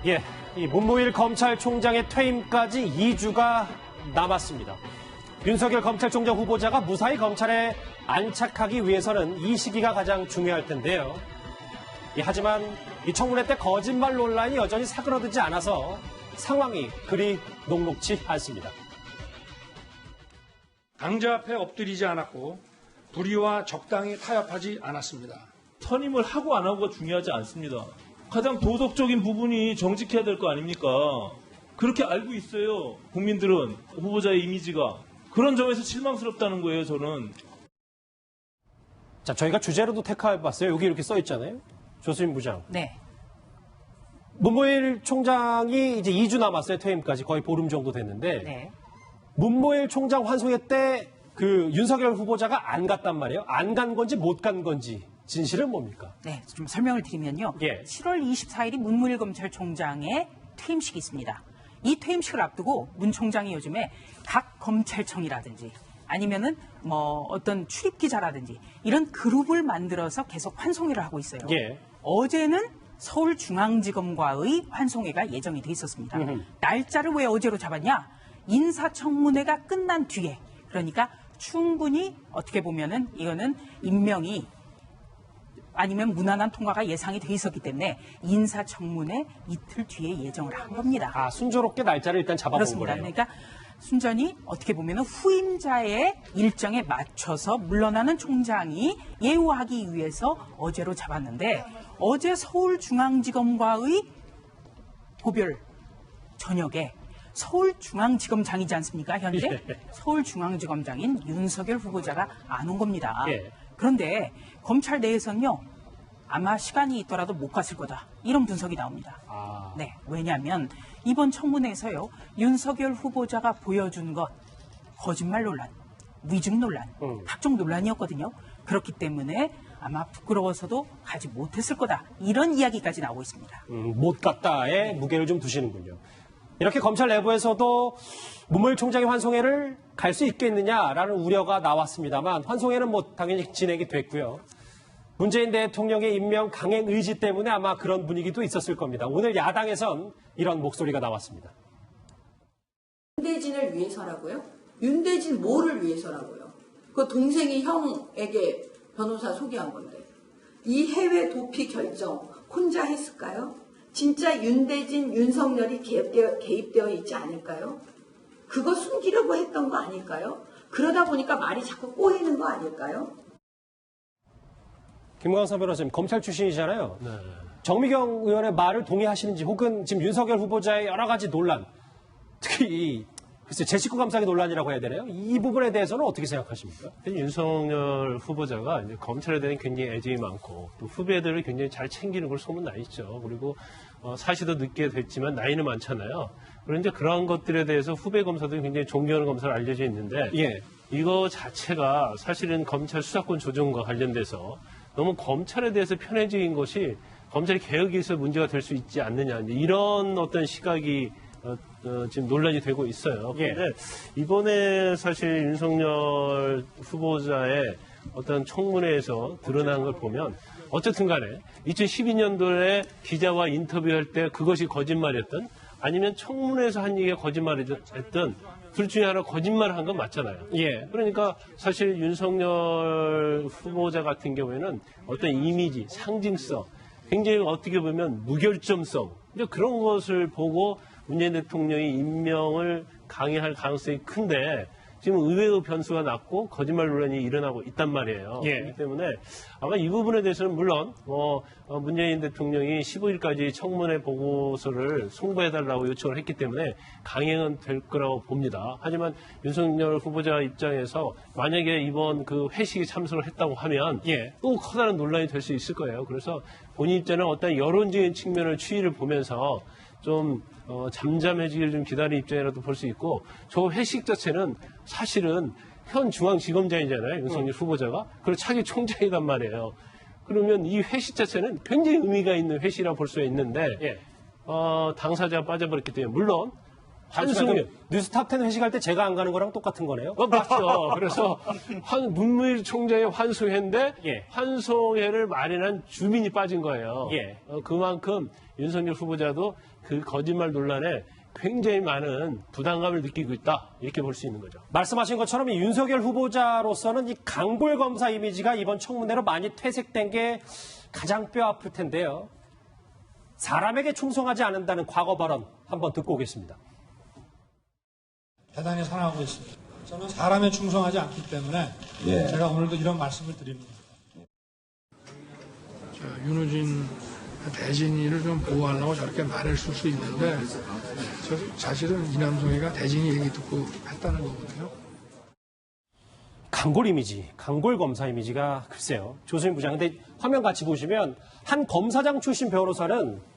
예, 이 문무일 검찰총장의 퇴임까지 2주가 남았습니다. 윤석열 검찰총장 후보자가 무사히 검찰에 안착하기 위해서는 이 시기가 가장 중요할 텐데요. 하지만 이 청문회 때 거짓말 논란이 여전히 사그러들지 않아서 상황이 그리 녹록지 않습니다. 강자 앞에 엎드리지 않았고 불의와 적당히 타협하지 않았습니다. 선임을 하고 안 하고가 중요하지 않습니다. 가장 도덕적인 부분이 정직해야 될 거 아닙니까? 그렇게 알고 있어요. 국민들은 후보자의 이미지가. 그런 점에서 실망스럽다는 거예요, 저는. 자, 저희가 주제로도 택해봤어요. 여기 이렇게 써 있잖아요. 조수민 부장. 네. 문무일 총장이 이제 2주 남았어요. 퇴임까지 거의 보름 정도 됐는데. 네. 문무일 총장 환송회 때 그 윤석열 후보자가 안 갔단 말이에요. 안 간 건지 못 간 건지 진실은 뭡니까? 네, 좀 설명을 드리면요. 예. 7월 24일이 문무일 검찰총장의 퇴임식이 있습니다. 이 퇴임식을 앞두고 문 총장이 요즘에 각 검찰청이라든지 아니면은 뭐 어떤 출입 기자라든지 이런 그룹을 만들어서 계속 환송회를 하고 있어요. 예. 어제는 서울중앙지검과의 환송회가 예정이 돼 있었습니다. 날짜를 왜 어제로 잡았냐? 인사청문회가 끝난 뒤에, 그러니까 충분히 어떻게 보면은 이거는 임명이 아니면 무난한 통과가 예상이 돼 있었기 때문에 인사청문회 이틀 뒤에 예정을 한 겁니다. 아, 순조롭게 날짜를 일단 잡아본 그렇습니다. 거네요. 그러니까 순전히 어떻게 보면은 후임자의 일정에 맞춰서 물러나는 총장이 예우하기 위해서 어제로 잡았는데 어제 서울중앙지검과의 고별 저녁에 서울중앙지검장이지 않습니까, 현재? 예. 서울중앙지검장인 윤석열 후보자가 안 온 겁니다. 예. 그런데 검찰 내에서는요, 아마 시간이 있더라도 못 갔을 거다. 이런 분석이 나옵니다. 아. 네, 왜냐하면 이번 청문회에서요, 윤석열 후보자가 보여준 것, 거짓말 논란, 위증 논란, 각종 논란이었거든요. 그렇기 때문에 아마 부끄러워서도 가지 못했을 거다. 이런 이야기까지 나오고 있습니다. 못 갔다에 무게를 좀 두시는군요. 이렇게 검찰 내부에서도 문무일 총장의 환송회를 갈 수 있겠느냐라는 우려가 나왔습니다만 환송회는 뭐 당연히 진행이 됐고요. 문재인 대통령의 임명 강행 의지 때문에 아마 그런 분위기도 있었을 겁니다. 오늘 야당에선 이런 목소리가 나왔습니다. 윤대진을 위해서라고요? 윤대진 뭐를 위해서라고요? 그 동생이 형에게 변호사 소개한 건데 이 해외 도피 결정 혼자 했을까요? 진짜 윤대진, 윤석열이 개입되어 있지 않을까요? 그거 숨기려고 했던 거 아닐까요? 그러다 보니까 말이 자꾸 꼬이는 거 아닐까요? 김광석 변호사님, 검찰 출신이잖아요. 네. 정미경 의원의 말을 동의하시는지 혹은 지금 윤석열 후보자의 여러 가지 논란, 특히 글쎄 제 식구 감싸기 논란이라고 해야 되나요? 이 부분에 대해서는 어떻게 생각하십니까? 윤석열 후보자가 이제 검찰에 대한 굉장히 애정이 많고 또 후배들을 굉장히 잘 챙기는 걸 소문나 있죠. 그리고 사실도 늦게 됐지만 나이는 많잖아요. 그런데 그런 것들에 대해서 후배 검사들이 굉장히 존경하는 검사로 알려져 있는데 예. 이거 자체가 사실은 검찰 수사권 조정과 관련돼서 너무 검찰에 대해서 편애적인 것이 검찰 개혁에서 문제가 될 수 있지 않느냐 이런 어떤 시각이 지금 논란이 되고 있어요. 그런데 이번에 사실 윤석열 후보자의 어떤 청문회에서 드러난 걸 보면 어쨌든 간에 2012년도에 기자와 인터뷰할 때 그것이 거짓말이었던 아니면 청문회에서 한 얘기가 거짓말이었던 둘 중에 하나 거짓말을 한 건 맞잖아요. 예. 그러니까 사실 윤석열 후보자 같은 경우에는 어떤 이미지, 상징성, 굉장히 어떻게 보면 무결점성 이제 그런 것을 보고 문재인 대통령이 임명을 강행할 가능성이 큰데 지금 의외의 변수가 났고 거짓말 논란이 일어나고 있단 말이에요. 예. 그렇기 때문에 아마 이 부분에 대해서는 물론 문재인 대통령이 15일까지 청문회 보고서를 송부해달라고 요청을 했기 때문에 강행은 될 거라고 봅니다. 하지만 윤석열 후보자 입장에서 만약에 이번 그 회식에 참석을 했다고 하면 또 커다란 논란이 될 수 있을 거예요. 그래서 본인 입장은 어떤 여론적인 측면을 추이를 보면서 좀 잠잠해지기를 좀 기다리는 입장이라도 볼 수 있고 저 회식 자체는 사실은 현 중앙지검장이잖아요. 윤석열 후보자가. 그리고 차기 총장이란 말이에요. 그러면 이 회식 자체는 굉장히 의미가 있는 회식이라고 볼 수 있는데 당사자가 빠져버렸기 때문에 물론 환송해. 뉴스탑10 회식할 때 제가 안 가는 거랑 똑같은 거네요. 맞죠. 그래서 문무일 총장의 환송회인데 예. 환송회를 마련한 주민이 빠진 거예요. 예. 그만큼 윤석열 후보자도 그 거짓말 논란에 굉장히 많은 부담감을 느끼고 있다. 이렇게 볼 수 있는 거죠. 말씀하신 것처럼 이 윤석열 후보자로서는 이 강골 검사 이미지가 이번 청문회로 많이 퇴색된 게 가장 뼈 아플 텐데요. 사람에게 충성하지 않는다는 과거 발언 한번 듣고 오겠습니다. 대단히 사랑하고 있습니다. 저는 사람에 충성하지 않기 때문에 제가 오늘도 이런 말씀을 드립니다. 윤호진 대진이를 좀 보호하려고 저렇게 말했을 수 있는데 사실은 이남성이가 대진이 얘기 듣고 했다는 거거든요. 강골 이미지, 강골 검사 이미지가 글쎄요. 조수민 부장. 근데 화면 같이 보시면 한 검사장 출신 변호사는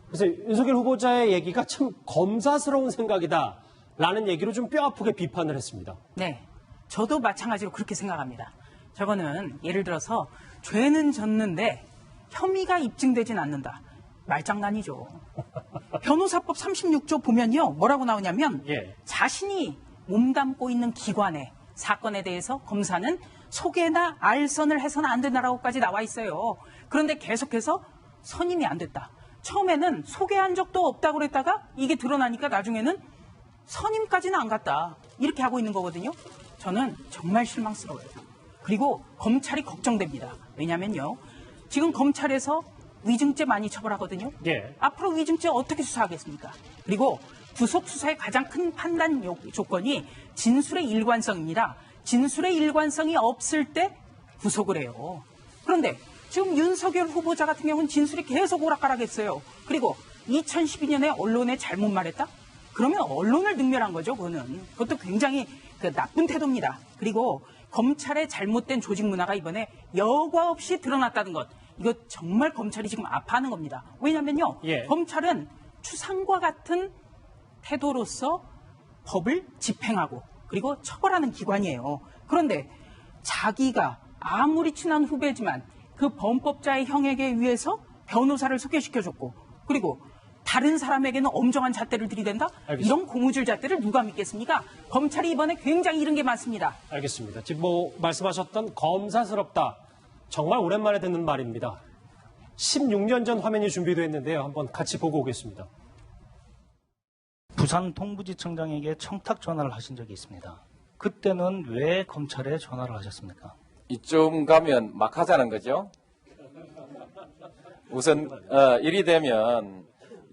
그래서 윤석열 후보자의 얘기가 참 검사스러운 생각이다. 라는 얘기로 좀 뼈아프게 비판을 했습니다. 네, 저도 마찬가지로 그렇게 생각합니다. 저거는 예를 들어서 죄는 졌는데 혐의가 입증되진 않는다. 말장난이죠. 변호사법 36조 보면요. 뭐라고 나오냐면 예. 자신이 몸담고 있는 기관의 사건에 대해서 검사는 소개나 알선을 해서는 안 된다라고까지 나와 있어요. 그런데 계속해서 선임이 안 됐다. 처음에는 소개한 적도 없다고 그랬다가 이게 드러나니까 나중에는 선임까지는 안 갔다. 이렇게 하고 있는 거거든요. 저는 정말 실망스러워요. 그리고 검찰이 걱정됩니다. 왜냐면요. 지금 검찰에서 위증죄 많이 처벌하거든요. 예. 앞으로 위증죄 어떻게 수사하겠습니까? 그리고 구속 수사의 가장 큰 판단 조건이 진술의 일관성입니다. 진술의 일관성이 없을 때 구속을 해요. 그런데 지금 윤석열 후보자 같은 경우는 진술이 계속 오락가락했어요. 그리고 2012년에 언론에 잘못 말했다? 그러면 언론을 능멸한 거죠, 그거는. 그것도 굉장히 나쁜 태도입니다. 그리고 검찰의 잘못된 조직 문화가 이번에 여과 없이 드러났다는 것. 이거 정말 검찰이 지금 아파하는 겁니다. 왜냐면요. 예. 검찰은 추상과 같은 태도로서 법을 집행하고 그리고 처벌하는 기관이에요. 그런데 자기가 아무리 친한 후배지만 그 범법자의 형에게 의해서 변호사를 소개시켜줬고 그리고 다른 사람에게는 엄정한 잣대를 들이댄다? 알겠습니다. 이런 고무줄 잣대를 누가 믿겠습니까? 검찰이 이번에 굉장히 이런 게 많습니다. 알겠습니다. 지금 말씀하셨던 검사스럽다. 정말 오랜만에 듣는 말입니다. 16년 전 화면이 준비되어 있는데요. 한번 같이 보고 오겠습니다. 부산 동부지청장에게 청탁 전화를 하신 적이 있습니다. 그때는 왜 검찰에 전화를 하셨습니까? 이쯤 가면 막 하자는 거죠. 우선 일이 되면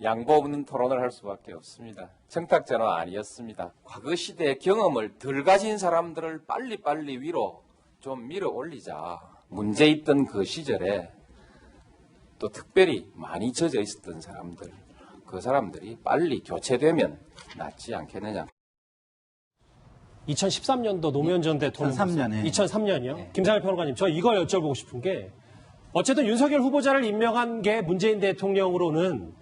양보 없는 토론을 할 수밖에 없습니다. 청탁 전화 아니었습니다. 과거 시대의 경험을 덜 가진 사람들을 빨리빨리 위로 좀 밀어 올리자. 문제 있던 그 시절에 또 특별히 많이 젖어 있었던 사람들, 그 사람들이 빨리 교체되면 낫지 않겠느냐. 2013년도 노무현 전 대통령. 2003년에. 2003년이요? 네. 김상일 평론가님, 저 이걸 여쭤보고 싶은 게 어쨌든 윤석열 후보자를 임명한 게 문재인 대통령으로는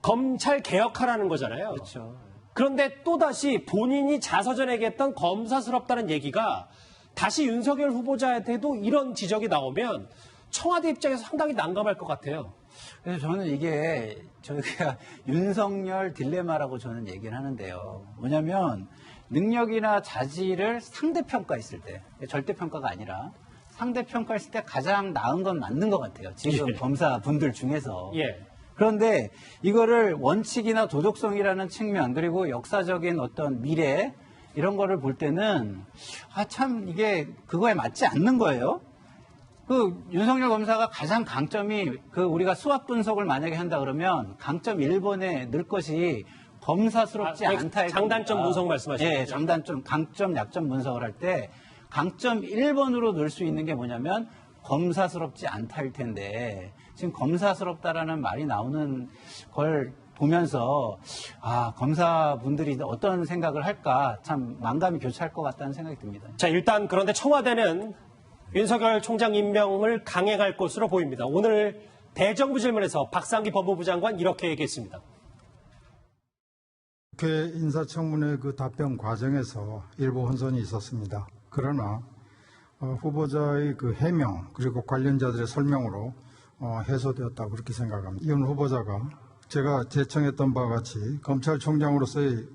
검찰 개혁하라는 거잖아요. 그렇죠. 그런데 또다시 본인이 자서전에 얘기했던 검사스럽다는 얘기가 다시 윤석열 후보자한테도 이런 지적이 나오면 청와대 입장에서 상당히 난감할 것 같아요. 그래서 저는 이게 저희가 윤석열 딜레마라고 저는 얘기를 하는데요. 뭐냐면 능력이나 자질을 상대평가했을 때, 절대평가가 아니라 상대평가했을 때 가장 나은 건 맞는 것 같아요. 지금 예. 검사분들 중에서. 예. 그런데 이거를 원칙이나 도덕성이라는 측면 그리고 역사적인 어떤 미래 이런 거를 볼 때는 참 이게 그거에 맞지 않는 거예요. 그 윤석열 검사가 가장 강점이 우리가 수학 분석을 만약에 한다 그러면 강점 1번에 넣을 것이 검사스럽지 않다. 장단점 분석 말씀하시는 예, 거죠? 장단점, 강점, 약점 분석을 할 때 강점 1번으로 넣을 수 있는 게 뭐냐면 검사스럽지 않다일 텐데 지금 검사스럽다라는 말이 나오는 걸 보면서 검사분들이 어떤 생각을 할까 참 만감이 교차할 것 같다는 생각이 듭니다. 자, 일단 그런데 청와대는 윤석열 총장 임명을 강행할 것으로 보입니다. 오늘 대정부 질문에서 박상기 법무부 장관 이렇게 얘기했습니다. 국회 인사청문회 그 답변 과정에서 일부 혼선이 있었습니다. 그러나 후보자의 그 해명 그리고 관련자들의 설명으로 해소되었다고 그렇게 생각합니다. 이현 후보자가 제가 제청했던 바와 같이 검찰총장으로서의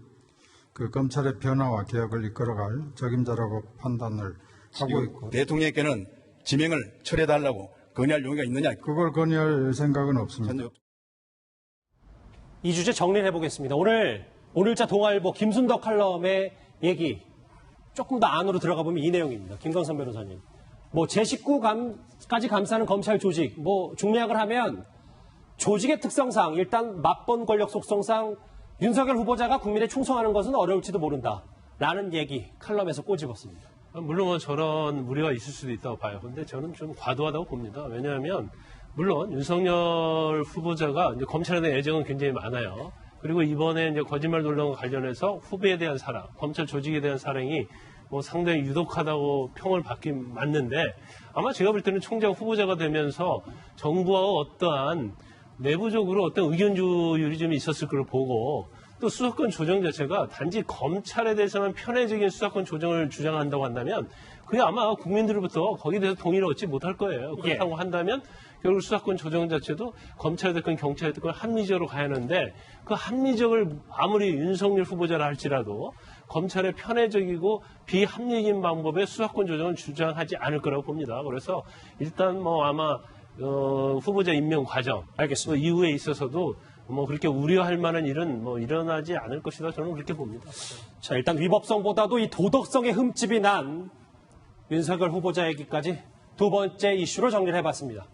그 검찰의 변화와 개혁을 이끌어갈 적임자라고 판단을 하고 있고 대통령께는 지명을 철회해달라고 건의할 용의가 있느냐? 그걸 건의할 생각은 없습니다. 이 주제 정리를 해보겠습니다. 오늘자 동아일보 김순덕 칼럼의 얘기 조금 더 안으로 들어가 보면 이 내용입니다. 김광선 변호사님. 뭐 제19까지 감싸는 검찰 조직, 뭐 중요약을 하면 조직의 특성상 일단 맞번 권력 속성상 윤석열 후보자가 국민에 충성하는 것은 어려울지도 모른다라는 얘기 칼럼에서 꼬집었습니다. 물론 뭐 저런 우려가 있을 수도 있다고 봐요. 근데 저는 좀 과도하다고 봅니다. 왜냐하면 물론 윤석열 후보자가 이제 검찰에 대한 애정은 굉장히 많아요. 그리고 이번에 이제 거짓말 논란과 관련해서 후배에 대한 사랑, 검찰 조직에 대한 사랑이 뭐 상당히 유독하다고 평을 받긴 맞는데 아마 제가 볼 때는 총장 후보자가 되면서 정부와 어떠한 내부적으로 어떤 의견 조율이 좀 있었을 걸 보고 또 수사권 조정 자체가 단지 검찰에 대해서는 편애적인 수사권 조정을 주장한다고 한다면 그게 아마 국민들로부터 거기에 대해서 동의를 얻지 못할 거예요. 그렇다고 한다면 결국 수사권 조정 자체도 검찰이 됐건 경찰이 됐건 합리적으로 가야 하는데 그 합리적을 아무리 윤석열 후보자라 할지라도 검찰의 편애적이고 비합리적인 방법의 수사권 조정을 주장하지 않을 거라고 봅니다. 그래서 일단 뭐 아마 후보자 임명 과정 알겠습니다. 이후에 있어서도 뭐 그렇게 우려할 만한 일은 뭐 일어나지 않을 것이다 저는 그렇게 봅니다. 자, 일단 위법성보다도 이 도덕성의 흠집이 난 윤석열 후보자 얘기까지 두 번째 이슈로 정리를 해봤습니다.